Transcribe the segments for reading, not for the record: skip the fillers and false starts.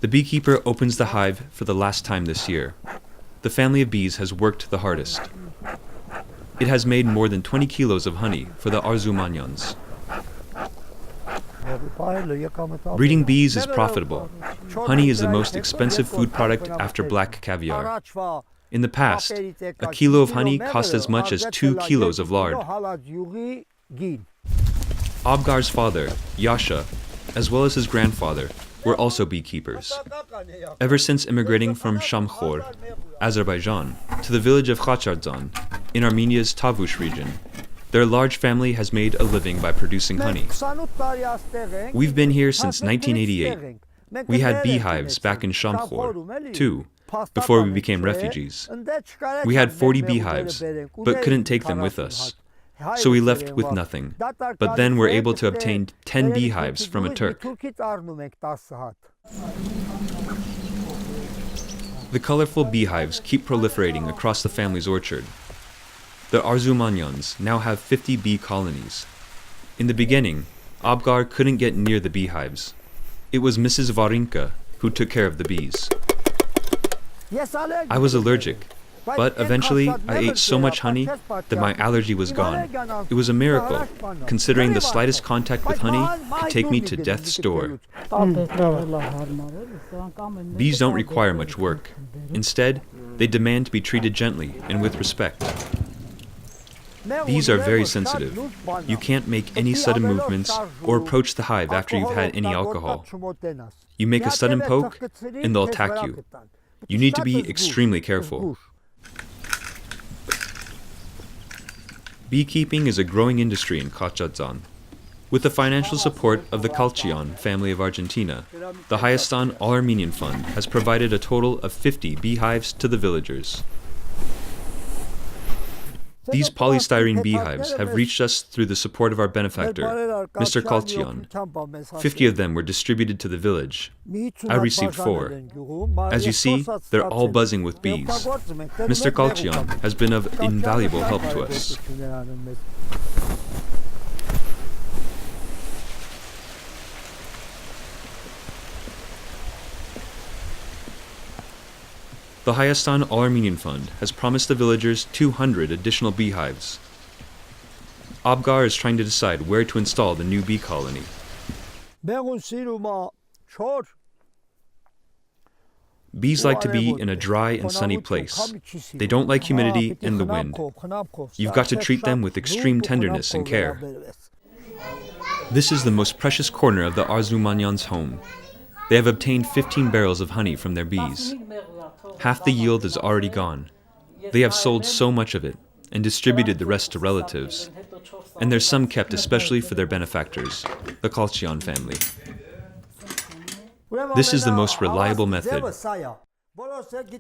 The beekeeper opens the hive for the last time this year. The family of bees has worked the hardest. It has made more than 20 kilos of honey for the Armenians. Breeding bees is profitable. Honey is the most expensive food product after black caviar. In the past, a kilo of honey cost as much as 2 kilos of lard. Abgar's father, Yasha, as well as his grandfather, were also beekeepers. Ever since immigrating from Shamkhor, Azerbaijan, to the village of Khachardzan, in Armenia's Tavush region, their large family has made a living by producing honey. We've been here since 1988. We had beehives back in Shamkhor, too, before we became refugees. We had 40 beehives, but couldn't take them with us. So we left with nothing, but then were able to obtain 10 beehives from a Turk. The colorful beehives keep proliferating across the family's orchard. The Arzumanyans now have 50 bee colonies. In the beginning, Abgar couldn't get near the beehives. It was Mrs. Varinka who took care of the bees. I was allergic, but eventually I ate so much honey that my allergy was gone. It was a miracle, considering the slightest contact with honey could take me to death's door. Bees don't require much work. Instead, they demand to be treated gently and with respect. Bees are very sensitive. You can't make any sudden movements or approach the hive after you've had any alcohol. You make a sudden poke, and they'll attack you. You need to be extremely careful. Beekeeping is a growing industry in Khachardzan. With the financial support of the Kalchian family of Argentina, the Hayastan All-Armenian Fund has provided a total of 50 beehives to the villagers. These polystyrene beehives have reached us through the support of our benefactor, Mr. Kalchian. 50 of them were distributed to the village. I received 4. As you see, they're all buzzing with bees. Mr. Kalchian has been of invaluable help to us. The Hayastan All-Armenian Fund has promised the villagers 200 additional beehives. Abgar is trying to decide where to install the new bee colony. Bees like to be in a dry and sunny place. They don't like humidity and the wind. You've got to treat them with extreme tenderness and care. This is the most precious corner of the Arzumanyans' home. They have obtained 15 barrels of honey from their bees. Half the yield is already gone. They have sold so much of it and distributed the rest to relatives. And there's some kept especially for their benefactors, the Kalchian family. This is the most reliable method.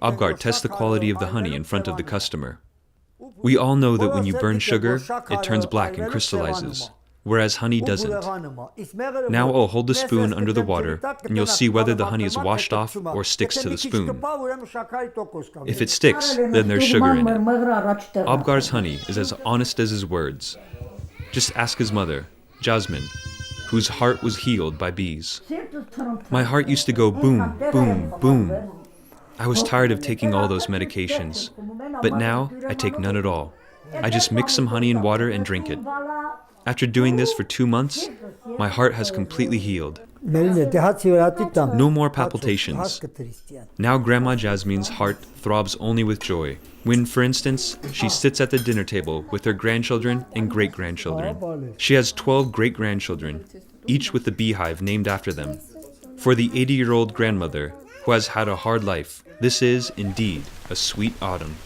Abgar tests the quality of the honey in front of the customer. We all know that when you burn sugar, it turns black and crystallizes, whereas honey doesn't. Now I'll hold the spoon under the water, and you'll see whether the honey is washed off or sticks to the spoon. If it sticks, then there's sugar in it. Abgar's honey is as honest as his words. Just ask his mother, Jasmine, whose heart was healed by bees. My heart used to go boom, boom, boom. I was tired of taking all those medications, but now I take none at all. I just mix some honey and water and drink it. After doing this for 2 months, my heart has completely healed. No more palpitations. Now Grandma Jasmine's heart throbs only with joy. When, for instance, she sits at the dinner table with her grandchildren and great-grandchildren. She has 12 great-grandchildren, each with a beehive named after them. For the 80-year-old grandmother, who has had a hard life, this is, indeed, a sweet autumn.